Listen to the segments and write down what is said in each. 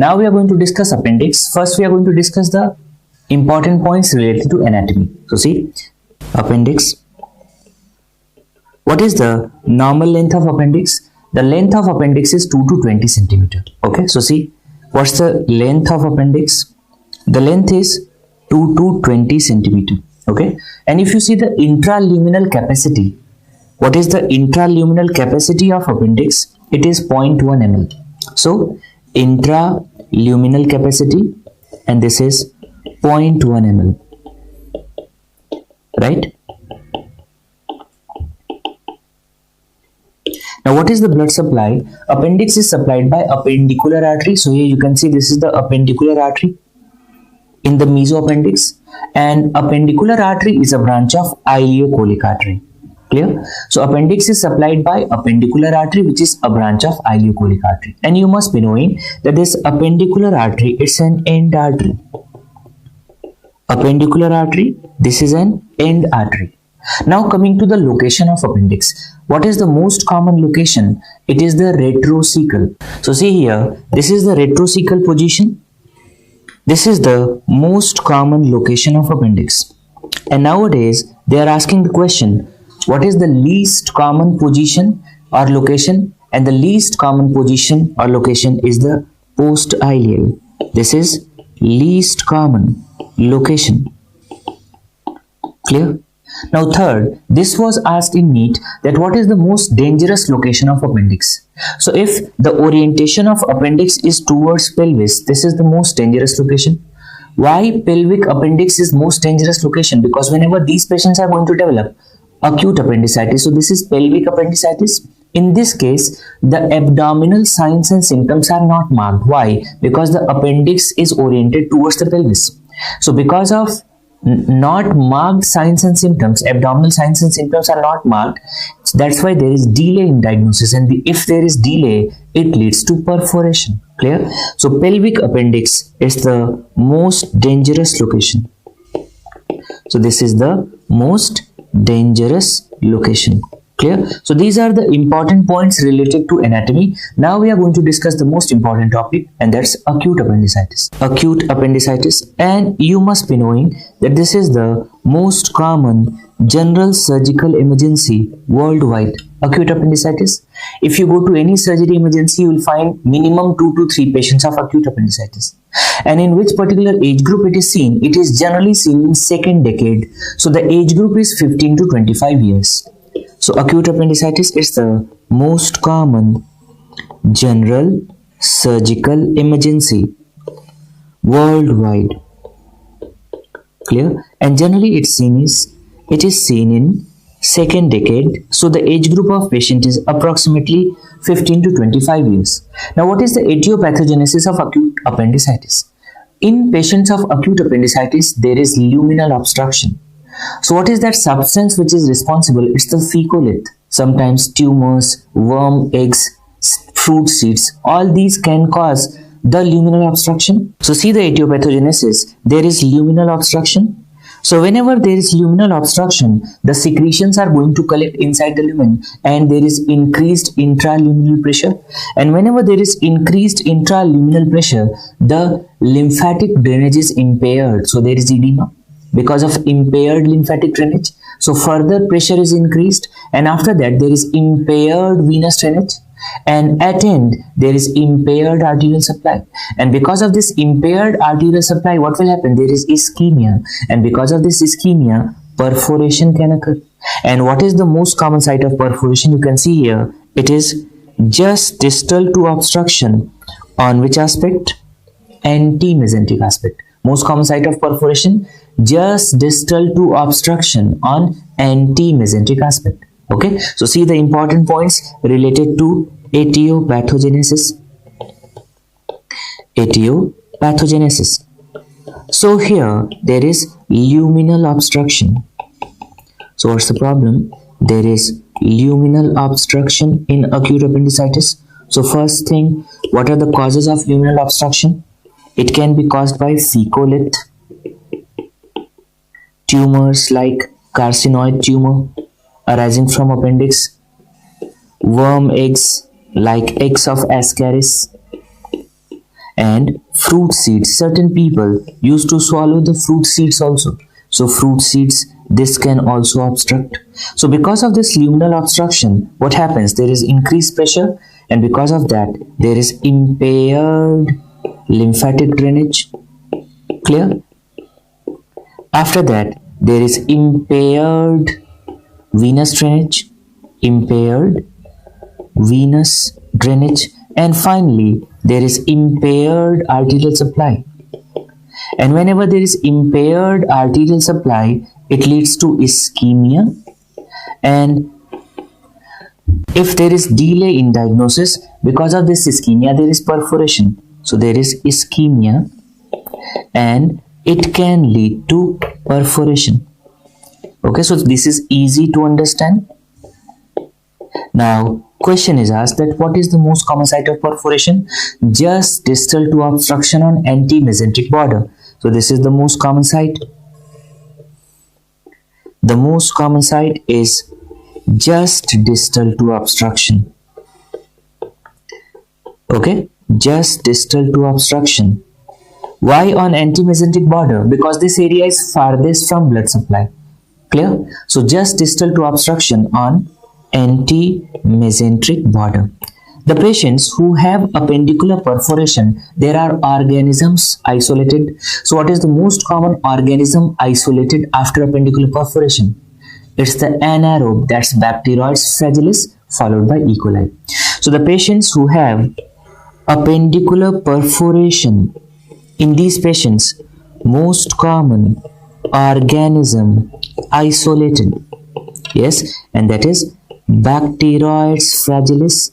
Now we are going to discuss appendix. First we are going to discuss the important points related to anatomy. So see, appendix. What is the normal length of appendix? The length of appendix is 2 to 20 centimeter. Okay, so see, what's the length of appendix? The length is 2 to 20 centimeter. Okay, and if you see the intraluminal capacity, what is the intraluminal capacity of appendix? It is 0.1 ml. So intraluminal capacity, and this is 0.1 ml, right? Now what is the blood supply? Appendix is supplied by appendicular artery. So here you can see this is the appendicular artery in the mesoappendix, and appendicular artery is a branch of ileocolic artery. Clear? So appendix is supplied by appendicular artery, which is a branch of ileocolic artery. And you must be knowing that this appendicular artery, it's an end artery. Appendicular artery, this is an end artery. Now coming to the location of appendix. What is the most common location? It is the retrocecal. So see here, this is the retrocecal position. This is the most common location of appendix. And nowadays they are asking the question, what is the least common position or location? And the least common position or location is the post-ileal. This is least common location. Clear? Now third, this was asked in NEET that what is the most dangerous location of appendix? So if the orientation of appendix is towards pelvis, this is the most dangerous location. Why pelvic appendix is most dangerous location? Because whenever these patients are going to develop acute appendicitis, so this is pelvic appendicitis. In this case, the abdominal signs and symptoms are not marked. Why? Because the appendix is oriented towards the pelvis. So because of not marked signs and symptoms, abdominal signs and symptoms are not marked, that's why there is delay in diagnosis, and if there is delay, it leads to perforation. Clear? So pelvic appendix is the most dangerous location. So this is the most dangerous location. Clear? So these are the important points related to anatomy. Now we are going to discuss the most important topic, and that's acute appendicitis. Acute appendicitis, and you must be knowing that this is the most common general surgical emergency worldwide. Acute appendicitis. If you go to any surgery emergency, you will find minimum 2 to 3 patients of acute appendicitis. And in which particular age group it is seen? It is generally seen in second decade. So the age group is 15 to 25 years. So acute appendicitis is the most common general surgical emergency worldwide. Clear? And generally it is seen in second decade. So the age group of patient is approximately 15 to 25 years. Now what is the etiopathogenesis of acute appendicitis? In patients of acute appendicitis, there is luminal obstruction. So what is that substance which is responsible? It's the fecalith. Sometimes tumors, worm, eggs, fruit seeds, all these can cause the luminal obstruction. So see the etiopathogenesis. There is luminal obstruction. So whenever there is luminal obstruction, the secretions are going to collect inside the lumen, and there is increased intraluminal pressure. And whenever there is increased intraluminal pressure, the lymphatic drainage is impaired. So there is edema because of impaired lymphatic drainage. So further pressure is increased, and after that there is impaired venous drainage, and at end there is impaired arterial supply. And because of this impaired arterial supply, what will happen? There is ischemia, and because of this ischemia, perforation can occur. And what is the most common site of perforation? You can see here, it is just distal to obstruction. On which aspect? Anti-mesenteric aspect. Most common site of perforation, just distal to obstruction on anti-mesenteric aspect. Okay, so see the important points related to etiopathogenesis. Etiopathogenesis. So here there is luminal obstruction. So what's the problem? There is luminal obstruction in acute appendicitis. So first thing, what are the causes of luminal obstruction? It can be caused by fecalith, tumors like carcinoid tumor arising from appendix, worm eggs like eggs of Ascaris, and fruit seeds. Certain people used to swallow the fruit seeds also. So fruit seeds, this can also obstruct. So because of this luminal obstruction, what happens? There is increased pressure, and because of that, there is impaired lymphatic drainage. Clear? After that, there is impaired venous drainage, and finally there is impaired arterial supply. And whenever there is impaired arterial supply, it leads to ischemia, and if there is delay in diagnosis, because of this ischemia there is perforation. So there is ischemia and it can lead to perforation. Okay, so this is easy to understand. Now question is asked that what is the most common site of perforation? Just distal to obstruction on anti-mesenteric border. So this is the most common site. The most common site is just distal to obstruction. Okay, just distal to obstruction. Why on anti-mesenteric border? Because this area is farthest from blood supply. Clear? So just distal to obstruction on anti-mesenteric border. The patients who have appendicular perforation, there are organisms isolated. So what is the most common organism isolated after appendicular perforation? It's the anaerobe, that's Bacteroides fragilis followed by E. coli. So the patients who have appendicular perforation, in these patients, most common organism isolated, yes, and that is Bacteroides fragilis,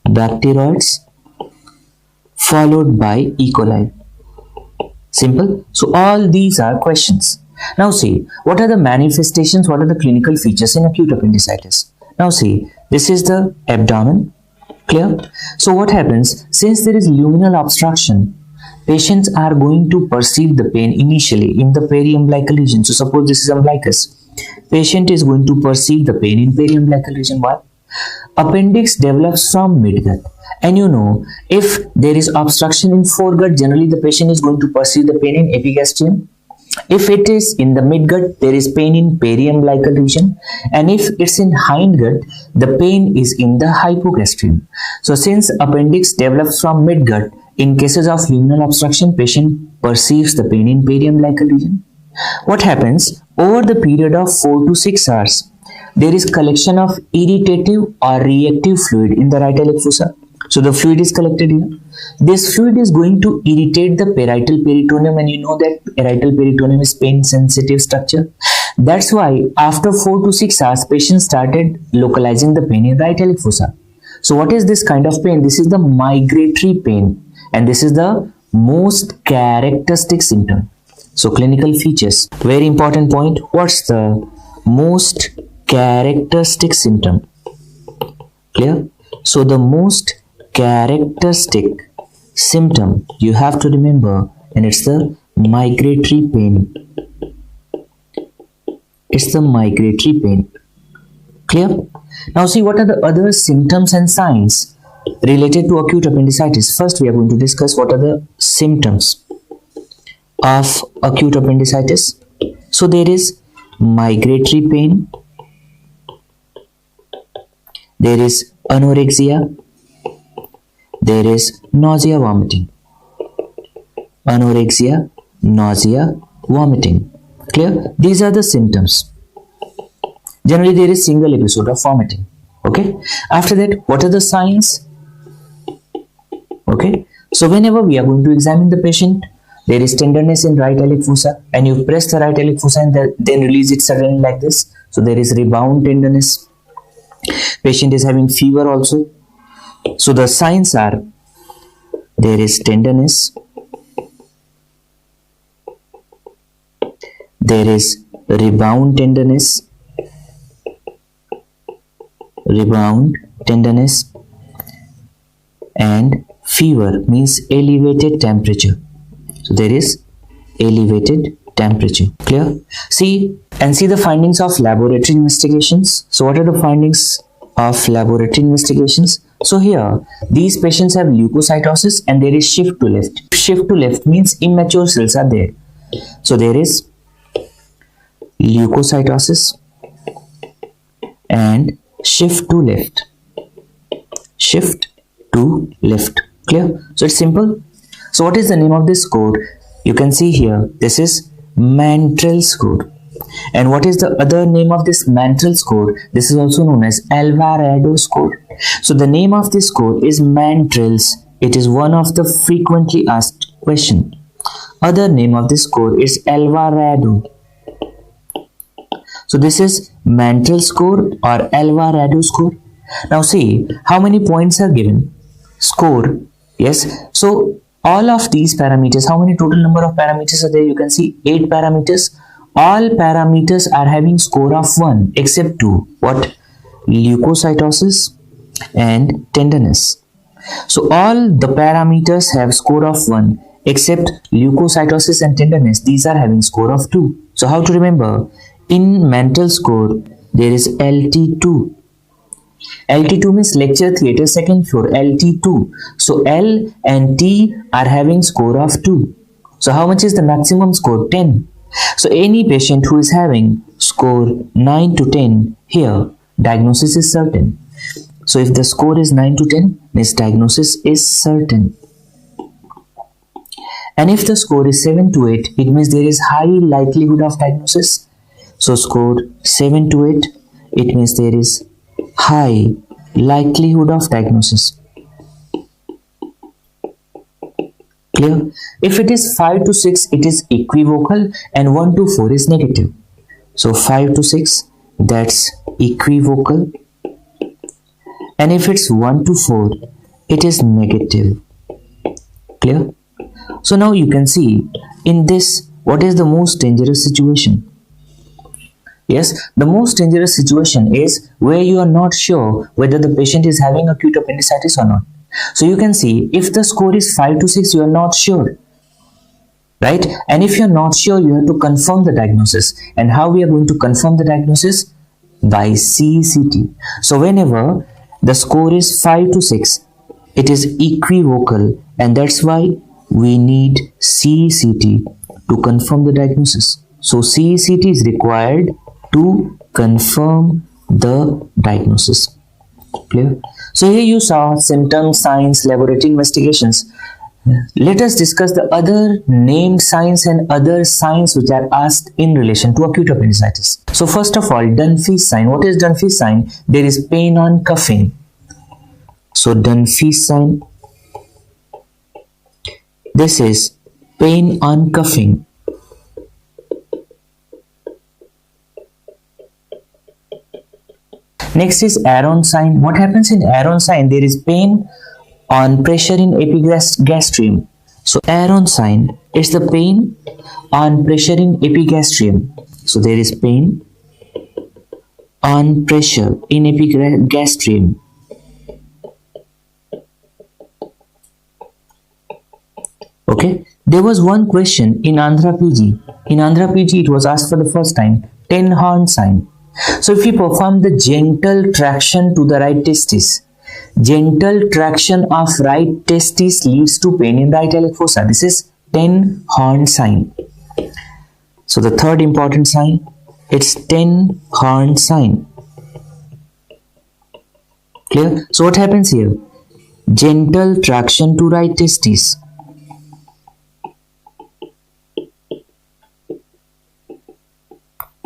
Bacteroides followed by E. coli. Simple. So all these are questions. Now see, what are the manifestations, what are the clinical features in acute appendicitis? Now see, this is the abdomen. Clear? So what happens? Since there is luminal obstruction, patients are going to perceive the pain initially in the periumbilical region. So suppose this is umbilicus. Patient is going to perceive the pain in periumbilical region. Why? Appendix develops from midgut. And you know, if there is obstruction in foregut, generally the patient is going to perceive the pain in epigastrium. If it is in the midgut, there is pain in periumbilical region, and if it's in hindgut, the pain is in the hypogastrium. So since appendix develops from midgut, in cases of luminal obstruction, patient perceives the pain in periumbilical region. What happens? Over the period of 4 to 6 hours, there is collection of irritative or reactive fluid in the right iliac fossa. So the fluid is collected here. This fluid is going to irritate the parietal peritoneum, and you know that parietal peritoneum is pain sensitive structure. That's why after 4 to 6 hours, patient started localizing the pain in right iliac fossa. So what is this kind of pain? This is the migratory pain, and this is the most characteristic symptom. So clinical features, very important point. What's the most characteristic symptom? Clear? So the most characteristic symptom you have to remember, and it's the migratory pain. It's the migratory pain. Clear? Now see, what are the other symptoms and signs related to acute appendicitis? First we are going to discuss what are the symptoms of acute appendicitis. So there is migratory pain, there is anorexia, there is nausea, vomiting. Anorexia, nausea, vomiting. Clear? These are the symptoms. Generally there is single episode of vomiting. Okay. After that, what are the signs? Okay. So whenever we are going to examine the patient, there is tenderness in right iliac fossa, and you press the right iliac fossa and then release it suddenly like this. So there is rebound tenderness. Patient is having fever also. So the signs are, there is tenderness, there is rebound tenderness, and fever means elevated temperature. So there is elevated temperature. Clear? See the findings of laboratory investigations. So what are the findings of laboratory investigations? So here, these patients have leukocytosis and there is shift to left. Shift to left means immature cells are there. So there is leukocytosis and shift to left. Shift to left. Clear? So it's simple. So what is the name of this score? You can see here, this is Mantrel score. And what is the other name of this Mantrel score? This is also known as Alvarado score. So the name of this score is Mantrel's. It is one of the frequently asked question. Other name of this score is Alvarado. So this is Mantrel score or Alvarado score. Now see how many points are given. Score, yes. So all of these parameters, how many total number of parameters are there? You can see 8 parameters. All parameters are having score of 1 except 2. What? Leukocytosis and tenderness. So all the parameters have score of 1 except leukocytosis and tenderness. These are having score of 2. So how to remember? In Mantrel score, there is LT2. LT2 means lecture theatre second floor, LT2. So L and T are having score of 2. So how much is the maximum score? 10. So any patient who is having score 9 to 10, here diagnosis is certain. So if the score is 9 to 10, this diagnosis is certain. And if the score is 7 to 8, it means there is high likelihood of diagnosis. So score 7 to 8, it means there is high likelihood of diagnosis. Clear? If it is 5 to 6, it is equivocal, and 1 to 4 is negative. So 5 to 6, that's equivocal, and if it's 1 to 4, it is negative. Clear? So now you can see in this, what is the most dangerous situation? Yes, the most dangerous situation is where you are not sure whether the patient is having acute appendicitis or not. So you can see if the score is 5 to 6, you are not sure, right? And if you are not sure, you have to confirm the diagnosis. And how we are going to confirm the diagnosis? By CCT. So whenever the score is 5 to 6, it is equivocal, and that's why we need CCT to confirm the diagnosis. So CCT is required to confirm the diagnosis. Clear? So here you saw symptoms, signs, laboratory investigations. Let us discuss the other named signs and other signs which are asked in relation to acute appendicitis. So first of all, Dunphy's sign. What is Dunphy's sign? There is pain on cuffing. So Dunphy's sign, this is pain on cuffing. Next is Aron sign. What happens in Aron sign? There is pain on pressure in epigastrium. So Aron sign is the pain on pressure in epigastrium. So there is pain on pressure in epigastrium. Okay. There was one question in Andhra PG. In Andhra PG, it was asked for the first time. 10-horn sign. So if you perform the gentle traction to the right testis, gentle traction of right testis leads to pain in right iliac fossa. This is 10-horn sign. So the third important sign, it's 10-horn sign. Clear? So what happens here? Gentle traction to right testis.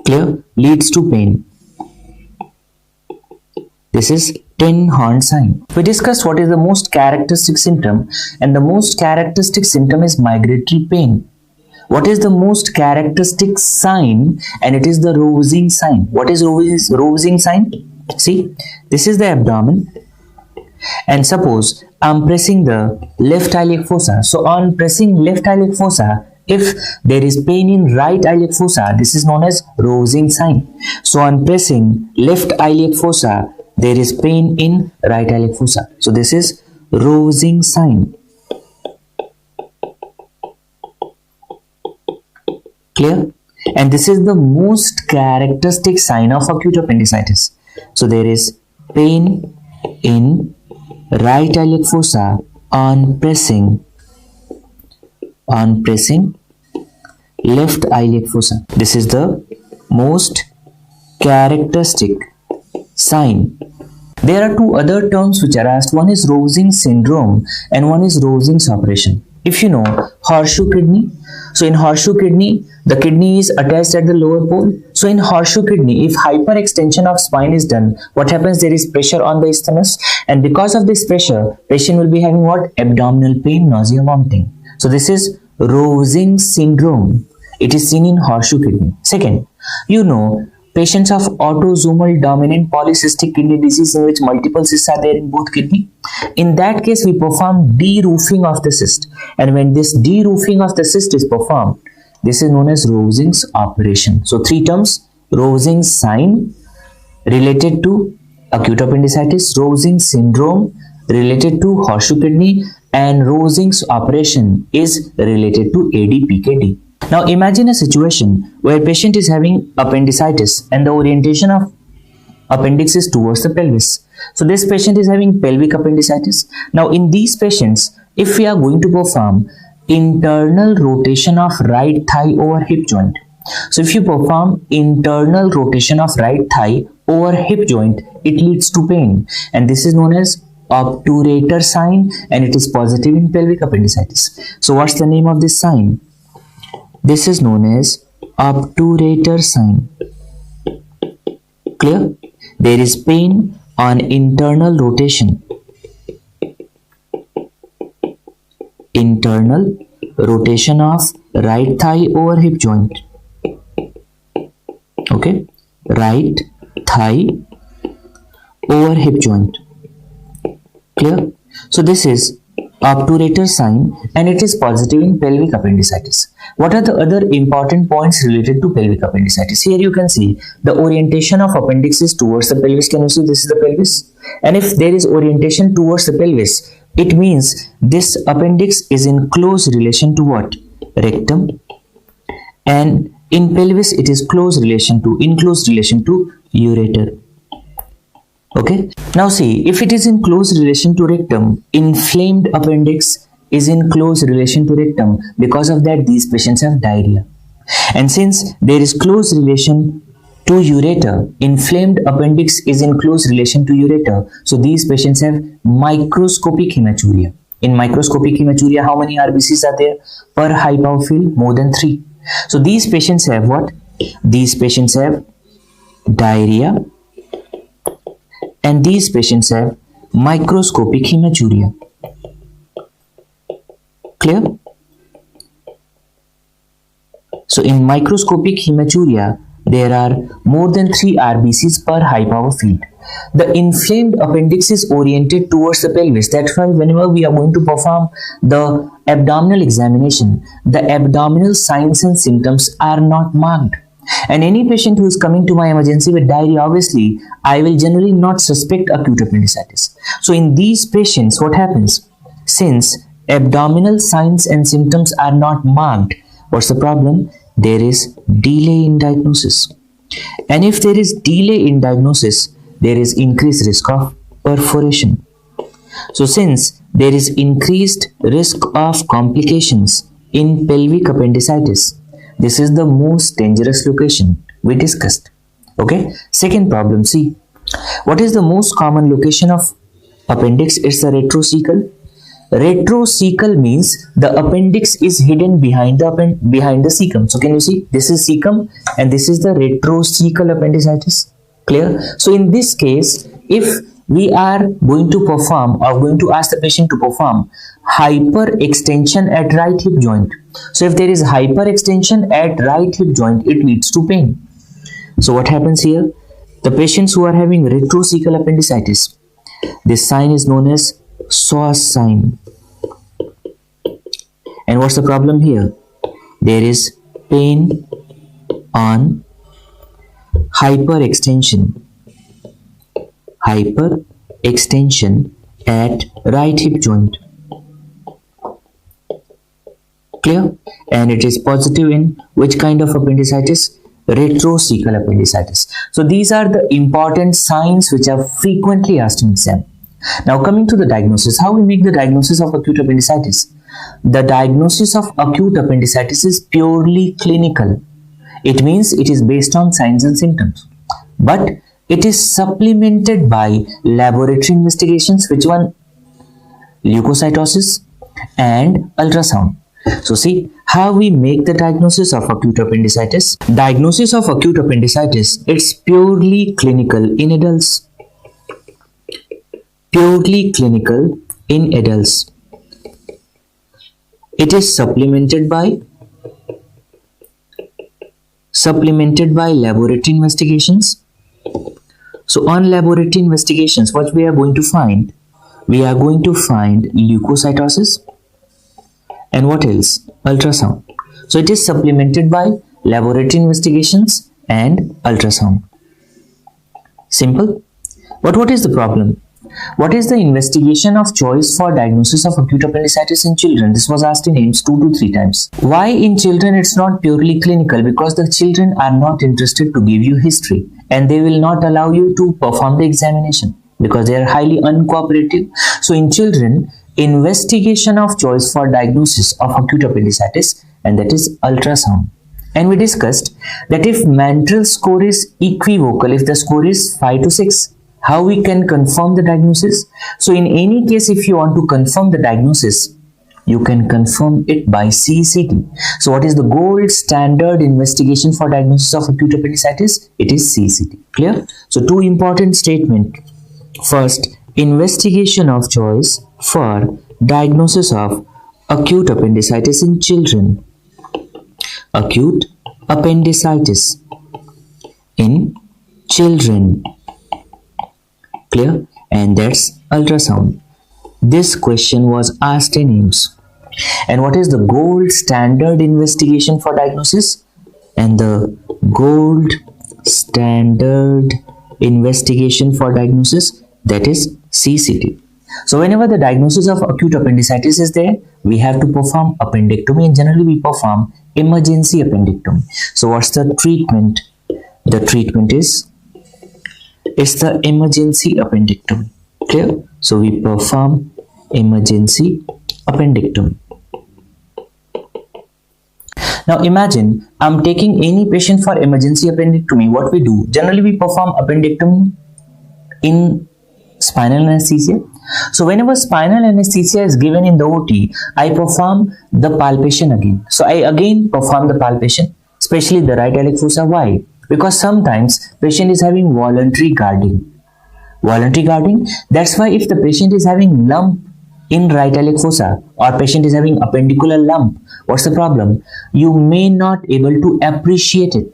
Clear? Leads to pain. This is 10-horn sign. We discussed what is the most characteristic symptom, and the most characteristic symptom is migratory pain. What is the most characteristic sign? And it is the Rosing sign. What is Rosing sign? See, this is the abdomen, and suppose I am pressing the left iliac fossa. So on pressing left iliac fossa, if there is pain in right iliac fossa, this is known as Rosing sign. So on pressing left iliac fossa, there is pain in right iliac fossa. So this is Rosing sign. Clear? And this is the most characteristic sign of acute appendicitis. So there is pain in right iliac fossa on pressing left iliac fossa. This is the most characteristic sign. There are two other terms which are asked. One is Rosing syndrome and one is Rosing's operation. If you know horseshoe kidney, so in horseshoe kidney, the kidney is attached at the lower pole. So in horseshoe kidney, if hyperextension of spine is done, what happens? There is pressure on the isthmus, and because of this pressure, patient will be having what? Abdominal pain, nausea, vomiting. So this is Rosing syndrome. It is seen in horseshoe kidney. Second, you know, patients of autosomal dominant polycystic kidney disease in which multiple cysts are there in both kidney. In that case, we perform de-roofing of the cyst. And when this de-roofing of the cyst is performed, this is known as Rosing's operation. So three terms: Rosing's sign related to acute appendicitis, Rosing syndrome related to horseshoe kidney, and Rosing's operation is related to ADPKD. Now imagine a situation where patient is having appendicitis and the orientation of appendix is towards the pelvis. So this patient is having pelvic appendicitis. Now in these patients, if we are going to perform internal rotation of right thigh over hip joint, so if you perform internal rotation of right thigh over hip joint, it leads to pain, and this is known as obturator sign, and it is positive in pelvic appendicitis. So what's the name of this sign? This is known as obturator sign. Clear? There is pain on internal rotation. Internal rotation of right thigh over hip joint. Okay? Right thigh over hip joint. Clear? So this is obturator sign and it is positive in pelvic appendicitis. What are the other important points related to pelvic appendicitis? Here you can see the orientation of appendix is towards the pelvis. Can you see this is the pelvis? And if there is orientation towards the pelvis, it means this appendix is in close relation to what? Rectum. And in pelvis it is in close relation to ureter. Okay. Now see, if it is in close relation to rectum, inflamed appendix is in close relation to rectum. Because of that, these patients have diarrhea. And since there is close relation to ureter, inflamed appendix is in close relation to ureter. So these patients have microscopic hematuria. In microscopic hematuria, how many RBCs are there per high power field? More than 3. So these patients have what? These patients have diarrhea. And these patients have microscopic hematuria. Clear? So in microscopic hematuria, there are more than 3 RBCs per high power field. The inflamed appendix is oriented towards the pelvis. That's why whenever we are going to perform the abdominal examination, the abdominal signs and symptoms are not marked. And any patient who is coming to my emergency with diarrhea, obviously, I will generally not suspect acute appendicitis. So in these patients, what happens? Since abdominal signs and symptoms are not marked, what's the problem? There is delay in diagnosis. And if there is delay in diagnosis, there is increased risk of perforation. So since there is increased risk of complications in pelvic appendicitis, this is the most dangerous location we discussed. Okay. Second problem, see. What is the most common location of appendix? It's the retrocecal. Retrocecal means the appendix is hidden behind the cecum. So can you see? This is cecum and this is the retrocecal appendicitis. Clear? So in this case, if we are going to perform or going to ask the patient to perform hyperextension at right hip joint. So if there is hyperextension at right hip joint, it leads to pain. So what happens here? The patients who are having retrocecal appendicitis, this sign is known as Sauce sign. And what's the problem here? There is pain on hyperextension at right hip joint. Clear? And it is positive in which kind of appendicitis? Retrocecal appendicitis. So these are the important signs which are frequently asked in exam. Now coming to the diagnosis, how we make the diagnosis of acute appendicitis? The diagnosis of acute appendicitis is purely clinical. It means it is based on signs and symptoms. But it is supplemented by laboratory investigations. Which one? Leukocytosis and ultrasound. So see how we make the diagnosis of acute appendicitis. Diagnosis of acute appendicitis, it's purely clinical in adults. Purely clinical in adults. It is supplemented by laboratory investigations. So on laboratory investigations, what we are going to find? We are going to find leukocytosis and what else? Ultrasound. So it is supplemented by laboratory investigations and ultrasound. Simple. But what is the problem? What is the investigation of choice for diagnosis of acute appendicitis in children? This was asked in AIIMS 2 to 3 times. Why in children it's not purely clinical? Because the children are not interested to give you history and they will not allow you to perform the examination because they are highly uncooperative. So in children, investigation of choice for diagnosis of acute appendicitis, and that is ultrasound. And we discussed that if Mantel score is equivocal, if the score is 5 to 6, how we can confirm the diagnosis? So in any case, if you want to confirm the diagnosis, you can confirm it by CCT. So what is the gold standard investigation for diagnosis of acute appendicitis? It is CCT. Clear? So two important statements. First, investigation of choice for diagnosis of acute appendicitis in children. Acute appendicitis in children. Clear? And that's ultrasound. This question was asked in AIIMS. And what is the gold standard investigation for diagnosis? And the gold standard investigation for diagnosis, that is CCT. So whenever the diagnosis of acute appendicitis is there, we have to perform appendectomy, and generally we perform emergency appendectomy. So what's the treatment? The treatment is the emergency appendectomy. Clear? So we perform emergency appendectomy. Now imagine I'm taking any patient for emergency appendectomy. What we do? Generally we perform appendectomy in spinal anesthesia. So whenever spinal anesthesia is given in the OT, I perform the palpation again. So I again perform the palpation, especially the right iliac fossa. Why? Because sometimes patient is having voluntary guarding. Voluntary guarding, that's why if the patient is having lump in right iliac fossa or patient is having appendicular lump, what's the problem? You may not able to appreciate it.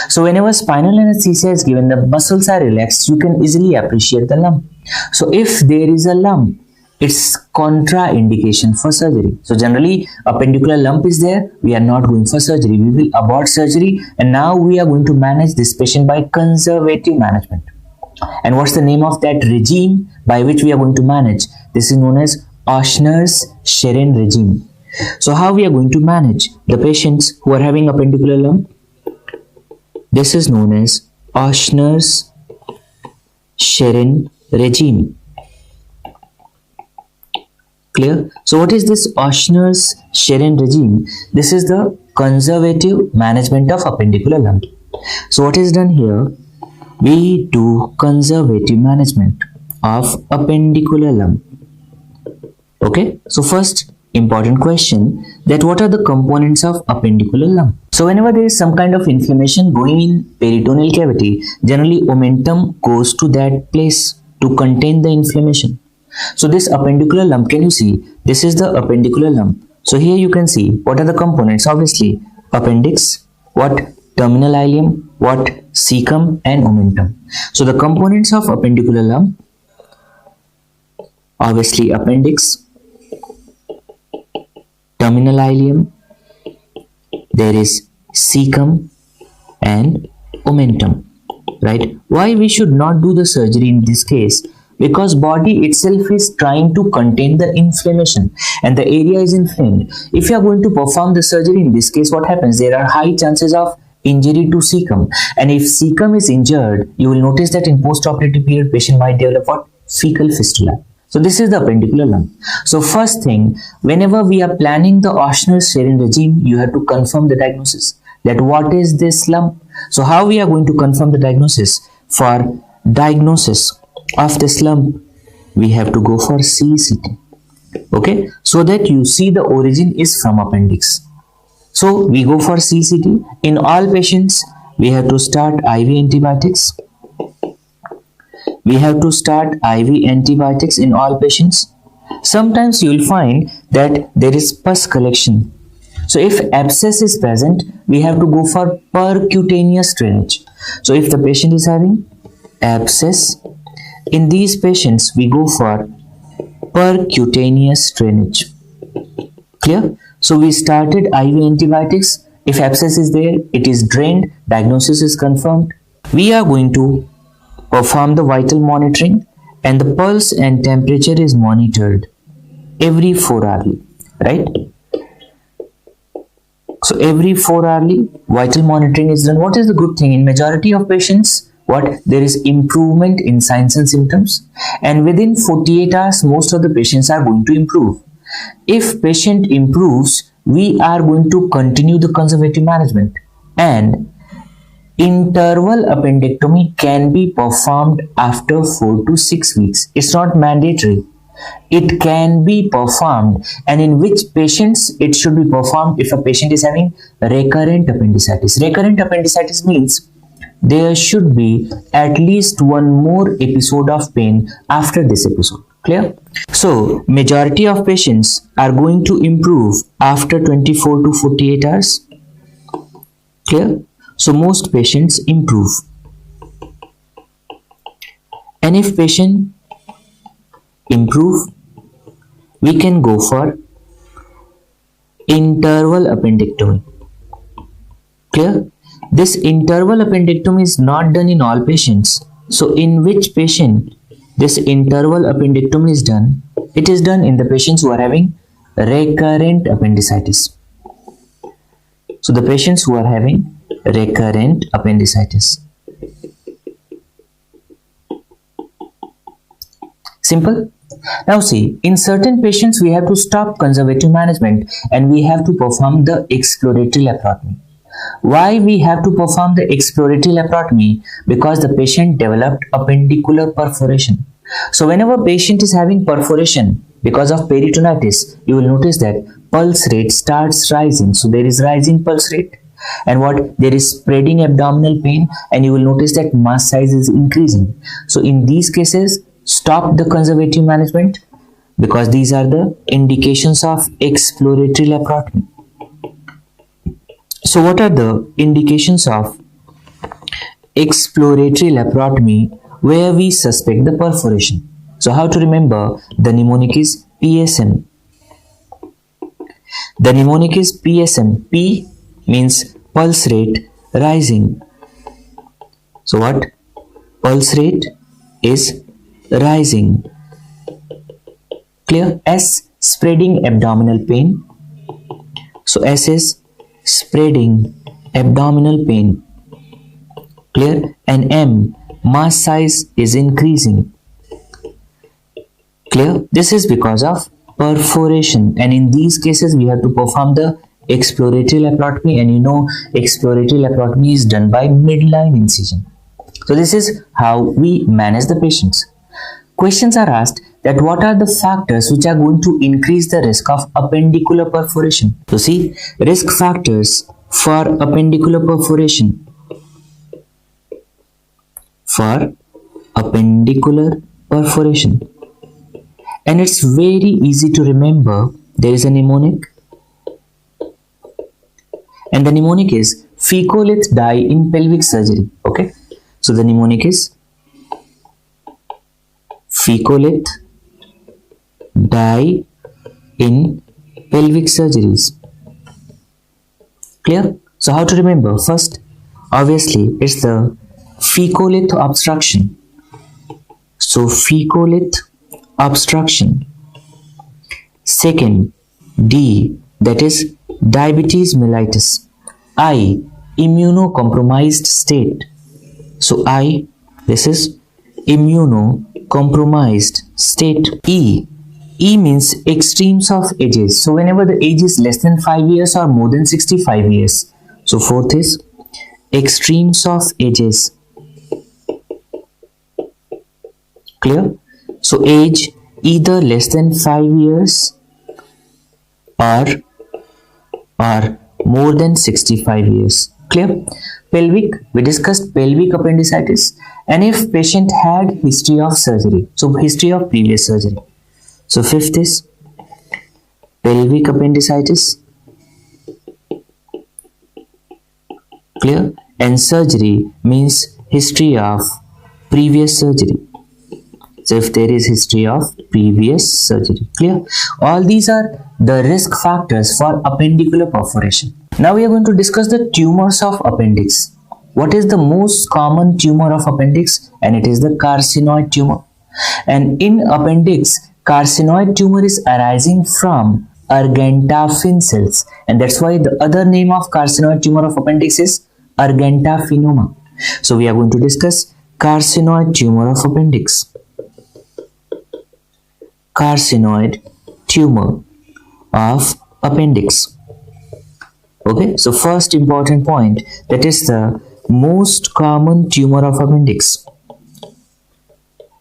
So whenever spinal anesthesia is given, the muscles are relaxed, you can easily appreciate the lump. So if there is a lump, it's contraindication for surgery. So generally appendicular lump is there, we are not going for surgery. We will abort surgery, and now we are going to manage this patient by conservative management. And what's the name of that regime by which we are going to manage? This is known as Ochsner-Sherren regime. So how we are going to manage the patients who are having appendicular lump? This is known as Ochsner-Sherren regime. Clear? So what is this Ochsner-Sherren regime? This is the conservative management of appendicular lump. So what is done here? We do conservative management of appendicular lump. Okay, so first important question, that what are the components of appendicular lump? So whenever there is some kind of inflammation going in peritoneal cavity, generally omentum goes to that place to contain the inflammation. So this appendicular lump, can you see? This is the appendicular lump. So here you can see what are the components. Obviously appendix, what? Terminal ileum, what? Cecum and omentum. So the components of appendicular lump, obviously appendix, terminal ileum, there is cecum and omentum, right? Why we should not do the surgery in this case? Because body itself is trying to contain the inflammation and the area is inflamed. If you are going to perform the surgery in this case, what happens? There are high chances of injury to cecum, and if cecum is injured, you will notice that in post-operative period patient might develop what? Fecal fistula. So this is the appendicular lump. So first thing, whenever we are planning the Ochsner sharing regime, you have to confirm the diagnosis, that what is this lump. So how we are going to confirm the diagnosis? For diagnosis of this lump, we have to go for CCT. Okay, so that you see the origin is from appendix. So we go for CCT. In all patients, we have to start IV antibiotics. We have to start IV antibiotics in all patients. Sometimes you will find that there is pus collection. So if abscess is present, we have to go for percutaneous drainage. So if the patient is having abscess, in these patients we go for percutaneous drainage. Clear? So we started IV antibiotics. If abscess is there, it is drained, diagnosis is confirmed. We are going to perform the vital monitoring, and the pulse and temperature is monitored every 4 hourly, right? So every 4 hourly vital monitoring is done. What is the good thing? In majority of patients, there is improvement in signs and symptoms, and within 48 hours most of the patients are going to improve. If patient improves, we are going to continue the conservative management, and interval appendectomy can be performed after 4 to 6 weeks. It's not mandatory. It can be performed, and in which patients it should be performed? If a patient is having recurrent appendicitis. Recurrent appendicitis means there should be at least one more episode of pain after this episode. Clear? So majority of patients are going to improve after 24 to 48 hours. Clear? So most patients improve. And if patient improve, we can go for interval appendectomy. Clear? This interval appendectomy is not done in all patients. So in which patient this interval appendectomy is done? It is done in the patients who are having recurrent appendicitis. So the patients who are having recurrent appendicitis. Simple. Now see, in certain patients we have to stop conservative management and we have to perform the exploratory laparotomy. Why we have to perform the exploratory laparotomy? Because the patient developed appendicular perforation. So whenever patient is having perforation because of peritonitis, you will notice that pulse rate starts rising. So there is rising pulse rate, and there is spreading abdominal pain, and you will notice that mass size is increasing. So in these cases, stop the conservative management, because these are the indications of exploratory laparotomy. So what are the indications of exploratory laparotomy where we suspect the perforation? So how to remember? The mnemonic is PSM. The mnemonic is PSM. P means pulse rate rising. So what? Pulse rate is rising. Clear? S, spreading abdominal pain. So S is spreading abdominal pain. Clear? And M, mass size is increasing. Clear? This is because of perforation, and in these cases we have to perform the exploratory laparotomy, and you know exploratory laparotomy is done by midline incision. So this is how we manage the patients. Questions are asked that what are the factors which are going to increase the risk of appendicular perforation? So see, risk factors for appendicular perforation. For appendicular perforation. And it's very easy to remember. There is a mnemonic. And the mnemonic is Ficholith dye in pelvic surgery. Okay. So the mnemonic is Ficholith dye in pelvic surgeries. Clear? So how to remember? First, obviously, it's the Ficholith obstruction. So Ficholith obstruction. Second, D, that is diabetes mellitus. I, immunocompromised state. So I, this is immunocompromised compromised state. E means extremes of ages. So whenever the age is less than 5 years or more than 65 years. So fourth is extremes of ages. Clear? So age either less than 5 years or more than 65 years. Clear? Pelvic, we discussed pelvic appendicitis, and if patient had history of surgery, so history of previous surgery. So fifth is pelvic appendicitis. Clear? And surgery means history of previous surgery. So if there is history of previous surgery. Clear? All these are the risk factors for appendicular perforation. Now we are going to discuss the tumors of appendix. What is the most common tumor of appendix? And it is the carcinoid tumor. And in appendix, carcinoid tumor is arising from argentaphin cells, and that's why the other name of carcinoid tumor of appendix is argentaphinoma. So we are going to discuss carcinoid tumor of appendix. Carcinoid tumor of appendix. Okay, so first important point, that is the most common tumor of appendix.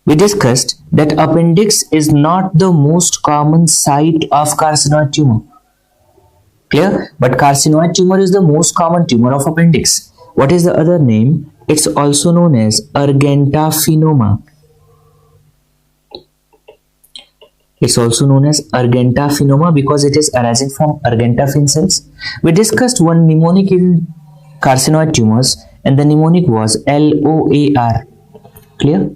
We discussed that appendix is not the most common site of carcinoid tumor. Clear? But carcinoid tumor is the most common tumor of appendix. What is the other name? It's also known as argentaphinoma. It's also known as argentaphinoma because it is arising from argentaphin cells. We discussed one mnemonic in carcinoid tumors, and the mnemonic was LOAR. Clear?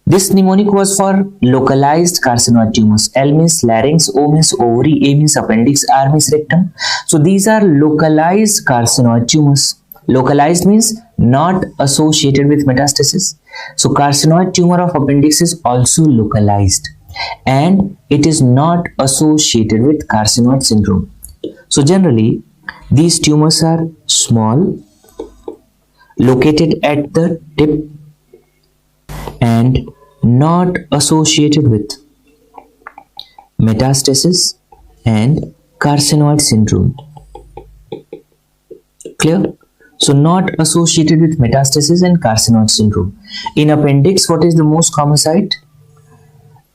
This mnemonic was for localized carcinoid tumors. L means larynx, O means ovary, A means appendix, R means rectum. So these are localized carcinoid tumors. Localized means not associated with metastasis. So carcinoid tumor of appendix is also localized, and it is not associated with carcinoid syndrome. So generally, these tumors are small, located at the tip, and not associated with metastasis and carcinoid syndrome. Clear? So not associated with metastasis and carcinoid syndrome. In appendix, what is the most common site?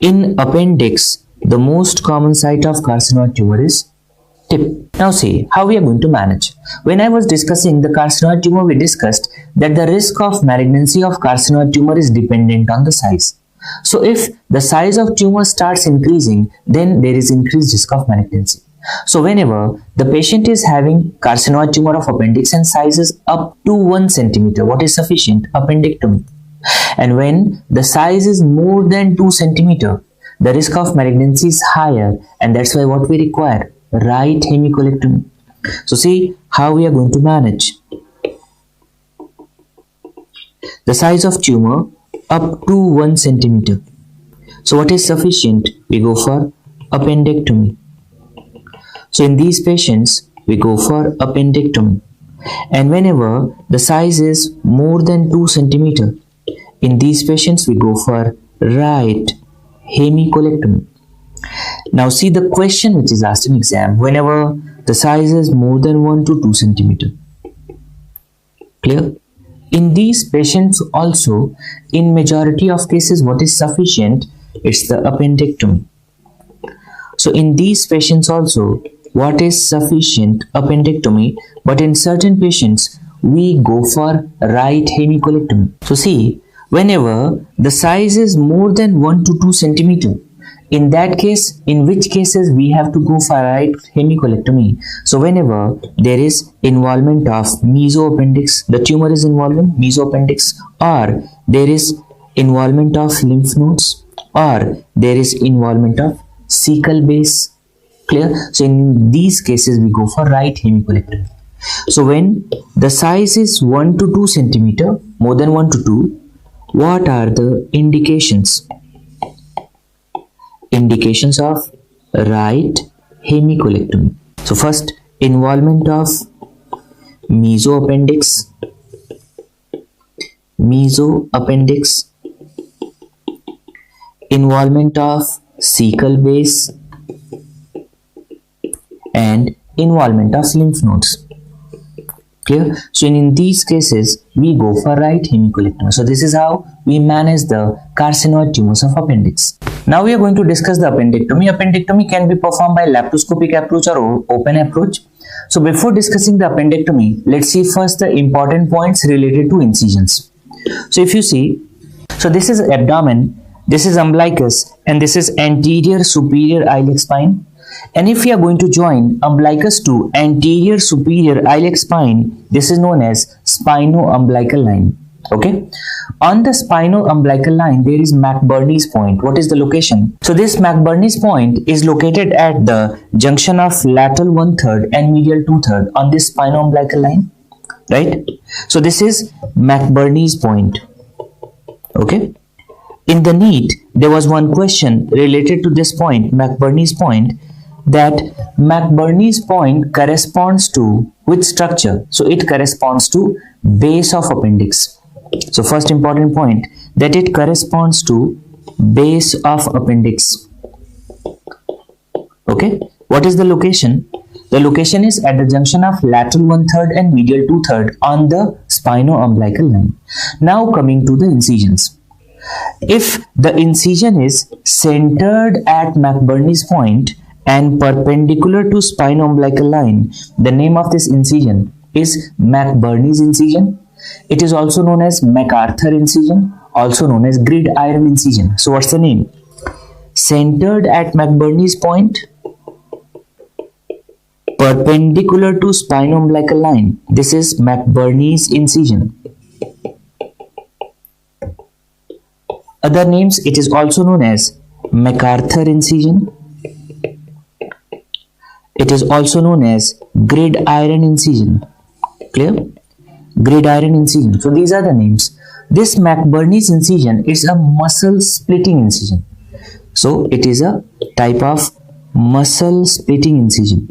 In appendix, the most common site of carcinoid tumor is tip. Now see how we are going to manage. When I was discussing the carcinoid tumor, we discussed that the risk of malignancy of carcinoid tumor is dependent on the size. So if the size of tumor starts increasing, then there is increased risk of malignancy. So whenever the patient is having carcinoid tumor of appendix and size is up to 1 centimeter, what is sufficient? Appendectomy. And when the size is more than 2 centimeter, the risk of malignancy is higher, and that's why what we require? Right hemicolectomy. So see how we are going to manage. The size of tumor up to 1 centimeter. So what is sufficient? We go for appendectomy. So in these patients, we go for appendectomy. And whenever the size is more than 2 centimeter, in these patients, we go for right hemicolectomy. Now see the question which is asked in exam, whenever the size is more than 1 to 2 centimeter. Clear? In these patients also, in majority of cases, what is sufficient? It's the appendectomy. So in these patients also, what is sufficient? Appendectomy. But in certain patients, we go for right hemicolectomy. So see, whenever the size is more than 1 to 2 centimeter, in that case, in which cases we have to go for right hemicolectomy? So whenever there is involvement of mesoappendix, the tumor is involved in mesoappendix, or there is involvement of lymph nodes, or there is involvement of cecal base. Clear? So in these cases, we go for right hemicolectomy. So when the size is 1 to 2 centimeter, more than 1 to 2, what are the indications? Indications of right hemicolectomy. So first, involvement of mesoappendix, involvement of cecal base and involvement of lymph nodes. Clear? So in these cases, we go for right hemicolectomy. So this is how we manage the carcinoid tumors of appendix. Now we are going to discuss the appendectomy. Appendectomy can be performed by laparoscopic approach or open approach. So before discussing the appendectomy, let's see first the important points related to incisions. So if you see, so this is abdomen, this is umbilicus, and this is anterior superior iliac spine. And if we are going to join umbilicus to anterior superior iliac spine, this is known as spino-umbilical line. Okay. On the spino-umbilical line, there is McBurney's point. What is the location? So this McBurney's point is located at the junction of lateral 1/3 and medial 2/3 on this spino-umbilical line. Right. So this is McBurney's point. Okay. In the NEET, there was one question related to this point, McBurney's point, that McBurney's point corresponds to which structure? So it corresponds to base of appendix. So first important point, that it corresponds to base of appendix. Okay. What is the location? The location is at the junction of lateral 1/3 and medial 2/3 on the spino-umbilical line. Now coming to the incisions. If the incision is centered at McBurney's point and perpendicular to spino-umbilical line, the name of this incision is McBurney's incision. It is also known as MacArthur incision, also known as gridiron incision. So what's the name? Centered at McBurney's point, perpendicular to spino-umbilical line. This is McBurney's incision. Other names, it is also known as MacArthur incision. It is also known as gridiron incision. Clear? Gridiron incision. So these are the names. This McBurney's incision is a muscle splitting incision. So it is a type of muscle splitting incision.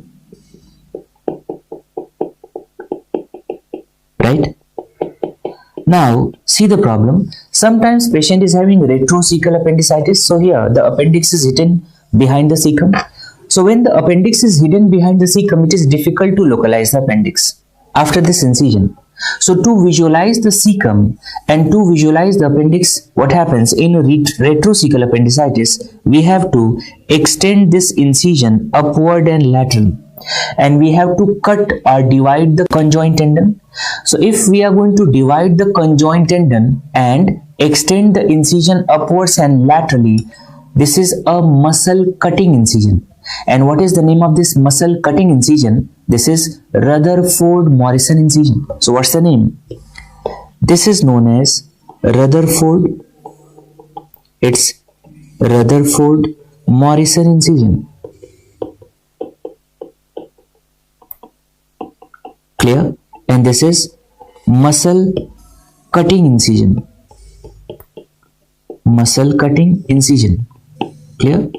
Right? Now see the problem. Sometimes patient is having retrocecal appendicitis. So here the appendix is hidden behind the cecum. So when the appendix is hidden behind the cecum, it is difficult to localize the appendix after this incision. So to visualize the cecum and to visualize the appendix, what happens in retrocecal appendicitis? We have to extend this incision upward and lateral, and we have to cut or divide the conjoint tendon. So if we are going to divide the conjoint tendon and extend the incision upwards and laterally, this is a muscle cutting incision. And what is the name of this muscle cutting incision? This is Rutherford-Morrison incision. So what's the name? This is known as Rutherford. It's Rutherford-Morrison incision. Clear? And this is muscle cutting incision. Muscle cutting incision. Clear?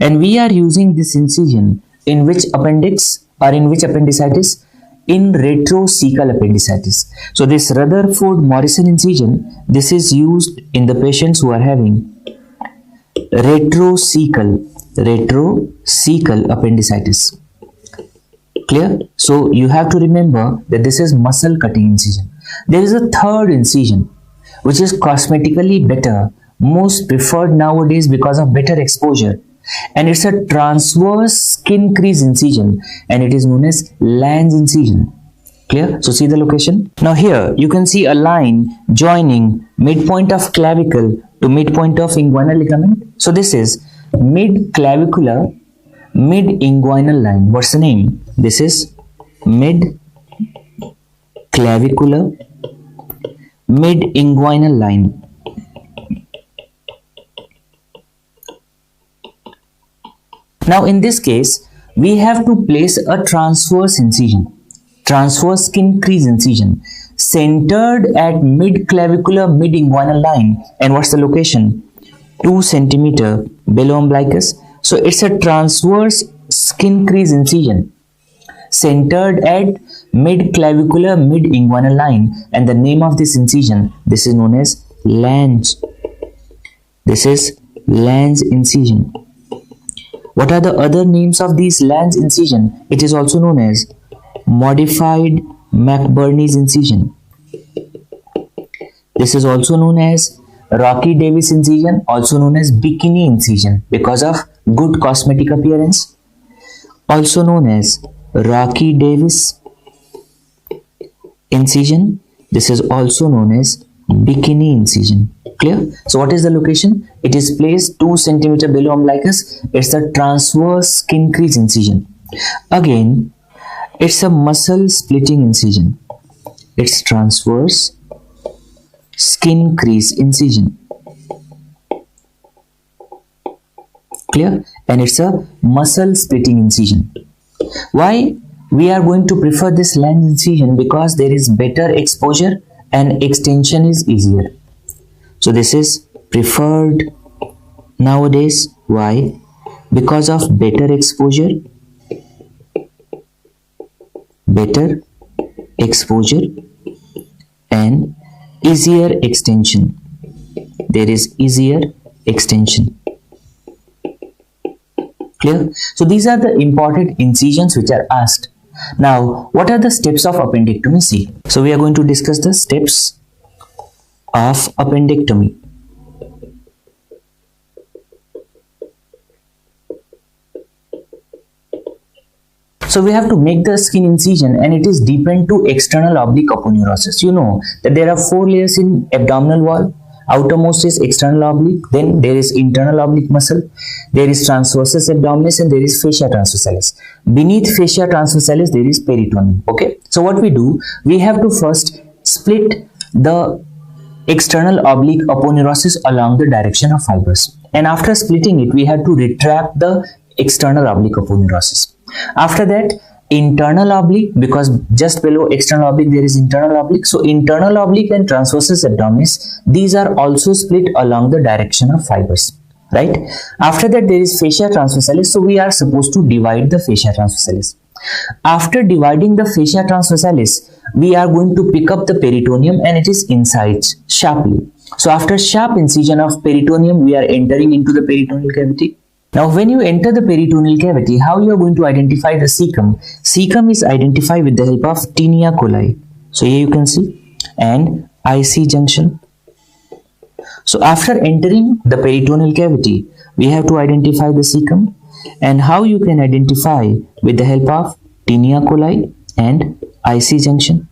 And we are using this incision in which appendix or in which appendicitis? In retrocecal appendicitis. So this Rutherford-Morrison incision, this is used in the patients who are having retrocecal appendicitis. Clear? So you have to remember that this is muscle cutting incision. There is a third incision which is cosmetically better, most preferred nowadays because of better exposure, and it's a transverse skin crease incision, and it is known as Lange incision. Clear? So see the location. Now here you can see a line joining midpoint of clavicle to midpoint of inguinal ligament. So this is mid-clavicular mid-inguinal line. What's the name? This is mid-clavicular mid-inguinal line. Now in this case, we have to place a transverse incision, transverse skin crease incision, centered at mid-clavicular mid-inguinal line. And what's the location? 2 cm below umbilicus. So it's a transverse skin crease incision centered at mid-clavicular mid-inguinal line, and the name of this incision, this is known as Lange. This is lens incision. What are the other names of these lens incision? It is also known as modified McBurney's incision. This is also known as Rocky Davis incision, also known as bikini incision because of good cosmetic appearance. Also known as Rocky Davis incision. This is also known as bikini incision. Clear? So what is the location? It is placed 2 cm below umbilicus. It's a transverse skin crease incision. Again, it's a muscle splitting incision. It's transverse skin crease incision. Clear? And it's a muscle splitting incision. Why we are going to prefer this lens incision? Because there is better exposure and extension is easier. So this is preferred nowadays. Why? Because of better exposure, and easier extension. There is easier extension. Clear? So these are the important incisions which are asked. Now, what are the steps of appendectomy? See, so we are going to discuss the steps of appendectomy. So we have to make the skin incision and it is deepened to external oblique aponeurosis. You know that there are 4 layers in abdominal wall. Outermost is external oblique, then there is internal oblique muscle, there is transversus abdominis, and there is fascia transversalis. Beneath fascia transversalis there is peritoneum. Okay, so what we do, we have to first split the external oblique aponeurosis along the direction of fibers, and after splitting it we have to retract the external oblique aponeurosis. After that, internal oblique, because just below external oblique there is internal oblique, so internal oblique and transversus abdominis, these are also split along the direction of fibers, right? After that there is fascia transversalis, so we are supposed to divide the fascia transversalis. After dividing the fascia transversalis, we are going to pick up the peritoneum and it is inside sharply. So after sharp incision of peritoneum, we are entering into the peritoneal cavity. Now, when you enter the peritoneal cavity, how you are going to identify the cecum? Cecum is identified with the help of tinea coli. So here you can see, and IC junction. So after entering the peritoneal cavity, we have to identify the cecum, and how you can identify with the help of tinea coli and IC junction.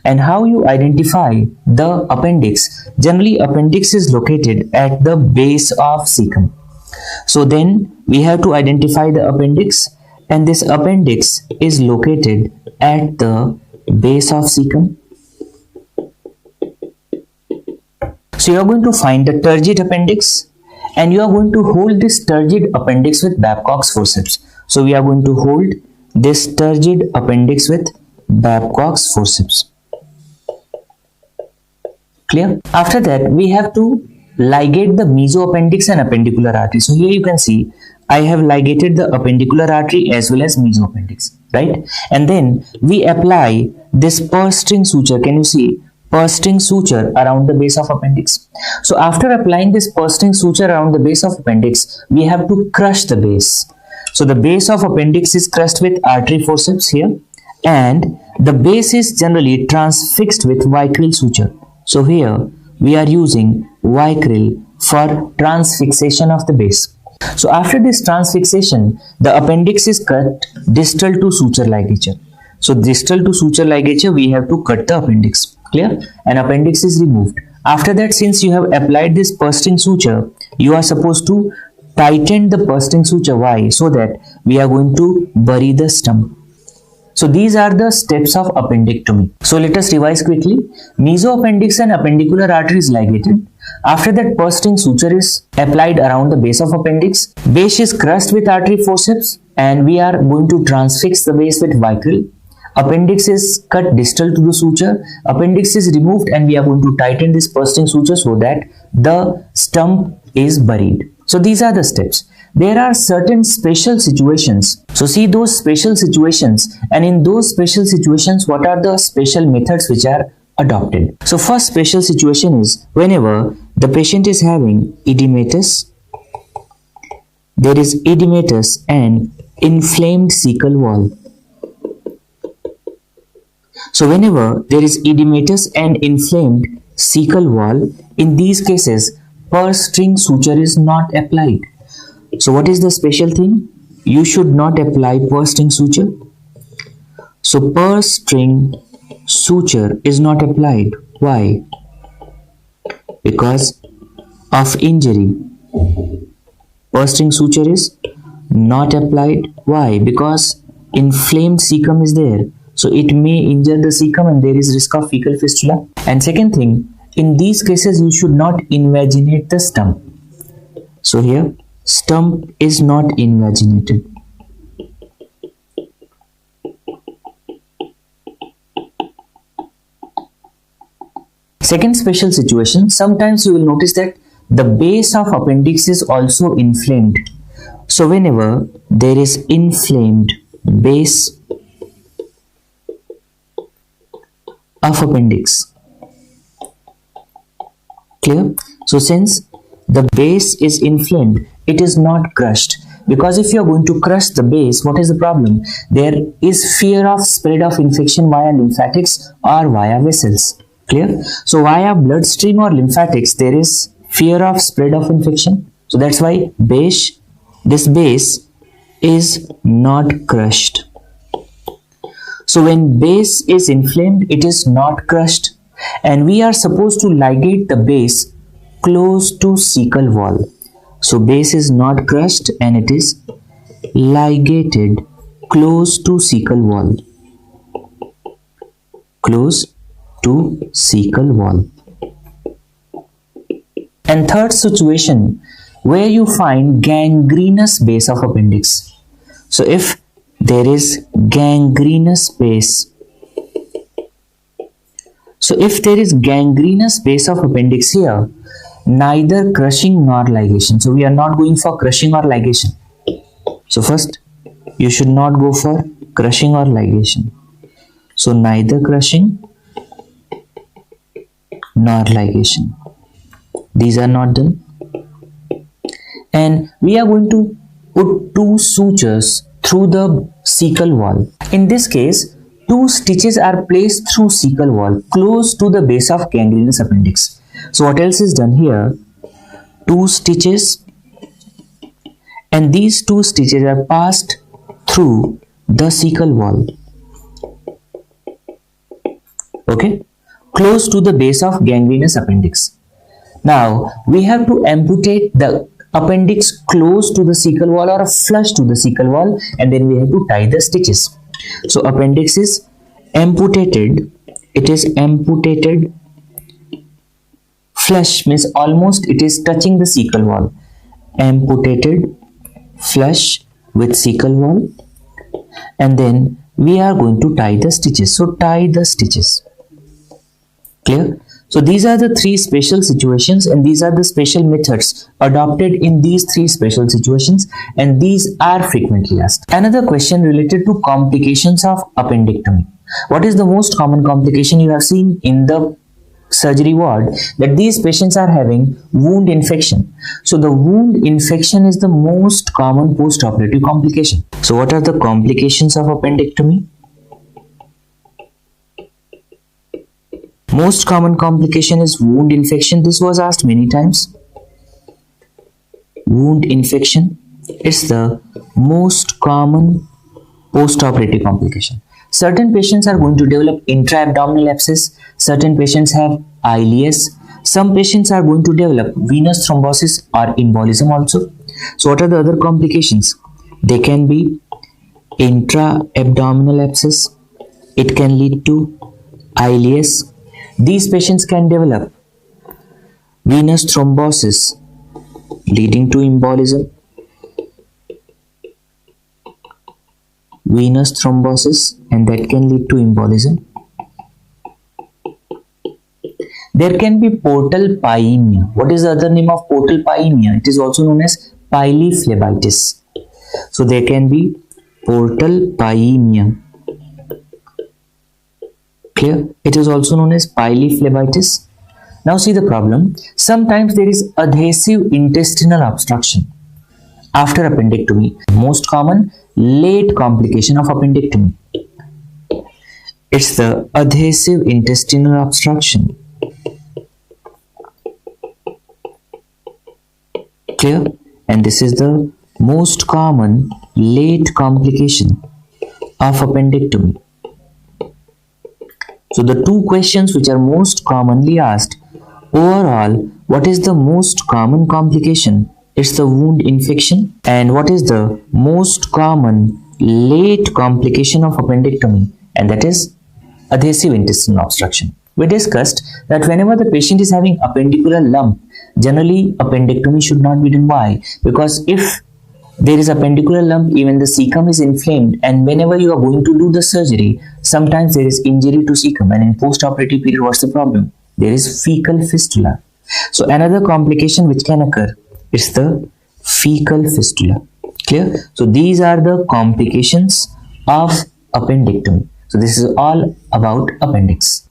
And how you identify the appendix? Generally, appendix is located at the base of cecum. So then we have to identify the appendix, and this appendix is located at the base of cecum. So you are going to find the turgid appendix, and you are going to hold this turgid appendix with Babcock's forceps. So we are going to hold this turgid appendix with Babcock's forceps. Clear? After that, we have to ligate the mesoappendix and appendicular artery. So here you can see I have ligated the appendicular artery as well as mesoappendix, right? And then we apply this purse string suture. Can you see purse string suture around the base of appendix? So after applying this purse string suture around the base of appendix, we have to crush the base. So the base of appendix is crushed with artery forceps here, and the base is generally transfixed with vicryl suture. So here we are using vicryl for transfixation of the base. So after this transfixation, the appendix is cut distal to suture ligature. So distal to suture ligature, we have to cut the appendix. Clear? And appendix is removed. After that, since you have applied this purse string suture, you are supposed to tighten the purse string suture. Why? So that we are going to bury the stump. So these are the steps of appendectomy. So let us revise quickly. Mesoappendix and appendicular artery is ligated. After that, purse string suture is applied around the base of appendix. Base is crushed with artery forceps, and we are going to transfix the base with vicryl. Appendix is cut distal to the suture. Appendix is removed, and we are going to tighten this purse string suture so that the stump is buried. So these are the steps. There are certain special situations. So see those special situations, and in those special situations, what are the special methods which are adopted? So first special situation is whenever the patient is having edematous there is edematous and inflamed cecal wall. So whenever there is edematous and inflamed cecal wall, in these cases, purse string suture is not applied. So what is the special thing? You should not apply purse string suture. So purse string suture is not applied. Why? Because of injury. Purse string suture is not applied. Why? Because inflamed cecum is there. So it may injure the cecum and there is risk of fecal fistula. And second thing, in these cases you should not invaginate the stump. So here stump is not invaginated. Second special situation, sometimes you will notice that the base of appendix is also inflamed. So whenever there is inflamed base of appendix, clear? So since the base is inflamed, it is not crushed, because if you are going to crush the base, what is the problem? There is fear of spread of infection via lymphatics or via vessels. Clear? So via bloodstream or lymphatics, there is fear of spread of infection. So that's why this base is not crushed. So when base is inflamed, it is not crushed, and we are supposed to ligate the base close to cecal wall. So base is not crushed and it is ligated close to cecal wall. Close to cecal wall. And third situation, where you find gangrenous base of appendix. So if there is gangrenous base, so if there is gangrenous base of appendix here, neither crushing nor ligation. So we are not going for crushing or ligation. So first, you should not go for crushing or ligation. So neither crushing nor ligation. These are not done. And we are going to put two sutures through the cecal wall. In this case, two stitches are placed through cecal wall close to the base of gangrenous appendix. So what else is done here? Two stitches, and these two stitches are passed through the cecal wall. Okay, close to the base of gangrenous appendix. Now we have to amputate the appendix close to the cecal wall or flush to the cecal wall, and then we have to tie the stitches. So appendix is amputated. It is amputated. Flush means almost it is touching the cecal wall. Amputated, flush with cecal wall, and then we are going to tie the stitches. So tie the stitches. Clear? So these are the three special situations, and these are the special methods adopted in these three special situations, and these are frequently asked. Another question related to complications of appendectomy. What is the most common complication you have seen in the surgery ward? That these patients are having wound infection. So the wound infection is the most common post-operative complication. So what are the complications of appendectomy? Most common complication is wound infection. This was asked many times. Wound infection is the most common post-operative complication. Certain patients are going to develop intra-abdominal abscess. Certain patients have ileus. Some patients are going to develop venous thrombosis or embolism also. So what are the other complications? They can be intra-abdominal abscess. It can lead to ileus. These patients can develop venous thrombosis leading to embolism. Venous thrombosis, and that can lead to embolism. There can be portal pyemia. What is the other name of portal pyemia? It is also known as pylophlebitis. So there can be portal pyemia. Clear? It is also known as pylophlebitis. Now see the problem. Sometimes there is adhesive intestinal obstruction. after appendectomy. Most common late complication of appendectomy. It's the adhesive intestinal obstruction. Clear? And this is the most common late complication of appendectomy. So the two questions which are most commonly asked: overall, what is the most common complication? It's the wound infection. And what is the most common late complication of appendectomy? And that is adhesive intestinal obstruction. We discussed that whenever the patient is having appendicular lump, generally appendectomy should not be done. Why? Because if there is appendicular lump, even the cecum is inflamed, and whenever you are going to do the surgery, sometimes there is injury to cecum, and in post-operative period, what's the problem? There is fecal fistula. So another complication which can occur is the fecal fistula. Clear? So these are the complications of appendectomy. So this is all about appendix.